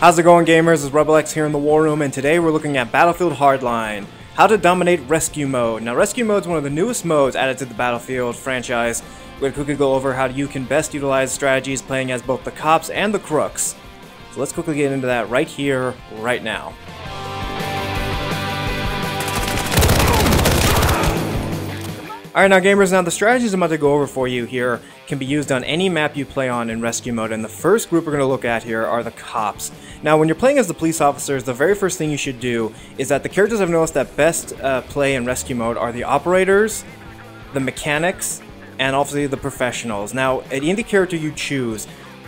How's it going, gamers? It's RebelX here in the War Room, and today we're looking at Battlefield Hardline. How to dominate Rescue Mode. Now, Rescue Mode is one of the newest modes added to the Battlefield franchise. We're going to quickly go over how you can best utilize strategies playing as both the cops and the crooks. So let's quickly get into that right here, right now. Alright, now gamers, the strategies I'm about to go over for you here can be used on any map you play on in Rescue Mode, and the first group we're going to look at here are the cops. Now, when you're playing as the police officers, the very first thing you should do is that the characters I've noticed that best play in Rescue Mode are the operators, the mechanics, and obviously the professionals. Now, at any character you choose,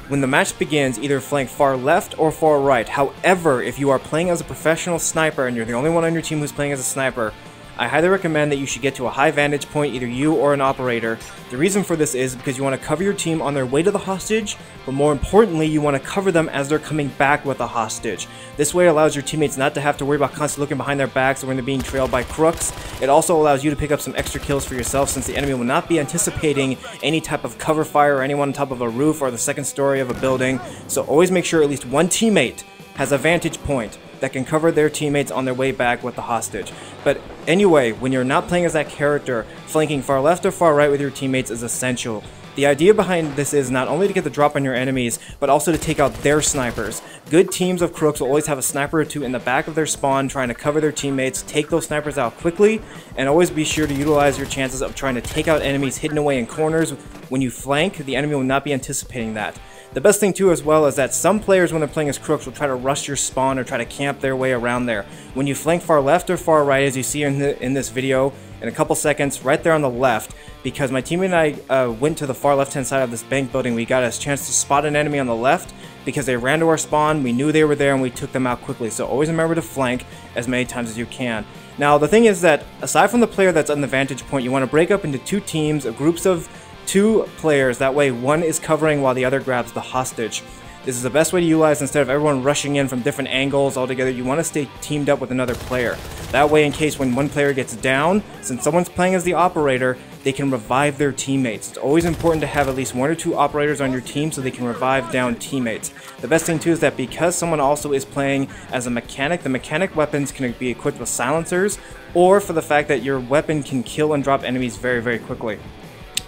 when the match begins, either flank far left or far right. However, if you are playing as a professional sniper and you're the only one on your team who's playing as a sniper, I highly recommend that you should get to a high vantage point, either you or an operator. The reason for this is because you want to cover your team on their way to the hostage, but more importantly, you want to cover them as they're coming back with the hostage. This way allows your teammates not to have to worry about constantly looking behind their backs or when they're being trailed by crooks. It also allows you to pick up some extra kills for yourself, since the enemy will not be anticipating any type of cover fire or anyone on top of a roof or the second story of a building. So always make sure at least one teammate has a vantage point that can cover their teammates on their way back with the hostage. But anyway, when you're not playing as that character, flanking far left or far right with your teammates is essential. The idea behind this is not only to get the drop on your enemies, but also to take out their snipers. Good teams of crooks will always have a sniper or two in the back of their spawn trying to cover their teammates, take those snipers out quickly, and always be sure to utilize your chances of trying to take out enemies hidden away in corners. When you flank, the enemy will not be anticipating that. The best thing too as well is that some players, when they're playing as crooks, will try to rush your spawn or try to camp their way around there. When you flank far left or far right, as you see in this video, in a couple seconds, right there on the left, because my teammate and I went to the far left hand side of this bank building, we got a chance to spot an enemy on the left because they ran to our spawn, we knew they were there, and we took them out quickly. So always remember to flank as many times as you can. Now the thing is that aside from the player that's on the vantage point, you want to break up into two teams, groups of 2 players. That way one is covering while the other grabs the hostage. This is the best way to utilize. Instead of everyone rushing in from different angles altogether, you want to stay teamed up with another player. That way, in case when one player gets down, since someone's playing as the operator, they can revive their teammates. It's always important to have at least 1 or 2 operators on your team so they can revive down teammates. The best thing too is that because someone also is playing as a mechanic, the mechanic weapons can be equipped with silencers, or for the fact that your weapon can kill and drop enemies very, very quickly.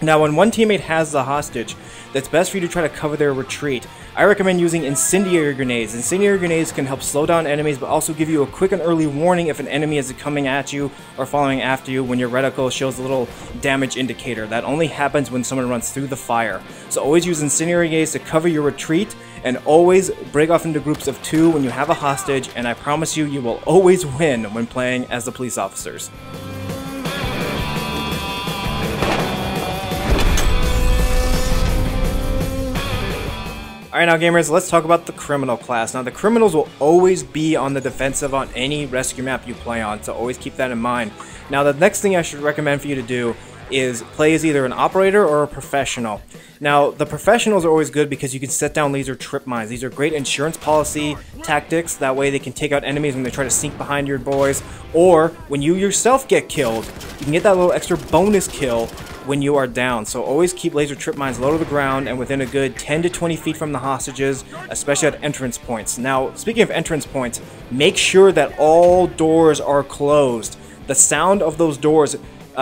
Now, when one teammate has the hostage, that's best for you to try to cover their retreat. I recommend using incendiary grenades. Incendiary grenades can help slow down enemies, but also give you a quick and early warning if an enemy is coming at you or following after you when your reticle shows a little damage indicator. That only happens when someone runs through the fire. So always use incendiary grenades to cover your retreat, and always break off into groups of 2 when you have a hostage, and I promise you, you will always win when playing as the police officers. Alright, now gamers, let's talk about the criminal class. Now, the criminals will always be on the defensive on any rescue map you play on, so always keep that in mind. Now, the next thing I should recommend for you to do is play as either an operator or a professional. Now, the professionals are always good because you can set down laser trip mines. These are great insurance policy tactics. That way they can take out enemies when they try to sneak behind your boys, or when you yourself get killed, you can get that little extra bonus kill when you are down. So always keep laser trip mines low to the ground and within a good 10 to 20 feet from the hostages, especially at entrance points. Now, speaking of entrance points, make sure that all doors are closed. The sound of those doors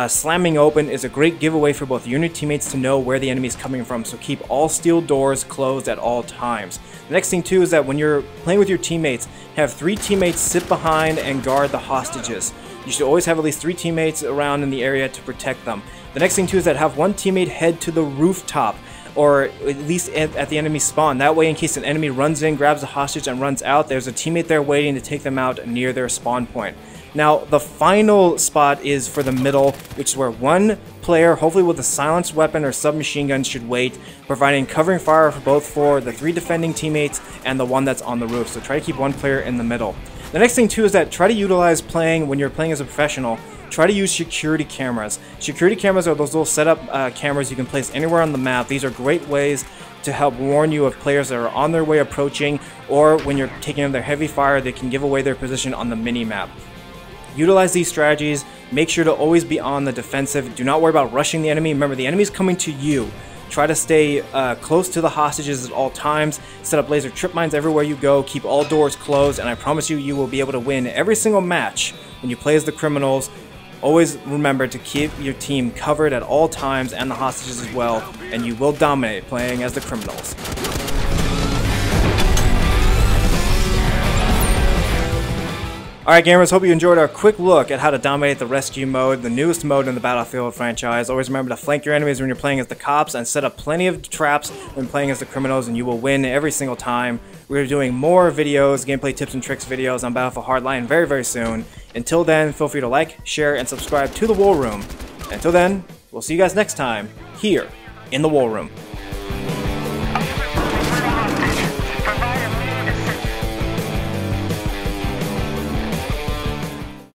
slamming open is a great giveaway for both you and your teammates to know where the enemy is coming from, so keep all steel doors closed at all times. The next thing too is that when you're playing with your teammates, have 3 teammates sit behind and guard the hostages. You should always have at least 3 teammates around in the area to protect them. The next thing too is that have one teammate head to the rooftop, or at least at the enemy spawn. That way, in case an enemy runs in, grabs a hostage, and runs out, there's a teammate there waiting to take them out near their spawn point. Now, the final spot is for the middle, which is where one player, hopefully with a silenced weapon or submachine gun, should wait, providing covering fire for the 3 defending teammates and the one that's on the roof. So try to keep one player in the middle. The next thing too is that try to utilize when you're playing as a professional, try to use security cameras. Security cameras are those little setup cameras you can place anywhere on the map. These are great ways to help warn you of players that are on their way approaching, or when you're taking them their heavy fire, they can give away their position on the mini-map. Utilize these strategies. Make sure to always be on the defensive. Do not worry about rushing the enemy. Remember, the enemy is coming to you. Try to stay close to the hostages at all times. Set up laser trip mines everywhere you go. Keep all doors closed, and I promise you, you will be able to win every single match when you play as the criminals. Always remember to keep your team covered at all times, and the hostages as well, and you will dominate playing as the criminals. Alright gamers, hope you enjoyed our quick look at how to dominate the rescue mode, the newest mode in the Battlefield franchise. Always remember to flank your enemies when you're playing as the cops and set up plenty of traps when playing as the criminals, and you will win every single time. We're doing more videos, gameplay tips and tricks videos on Battlefield Hardline very, very soon. Until then, feel free to like, share, and subscribe to the War Room. Until then, we'll see you guys next time, here in the War Room.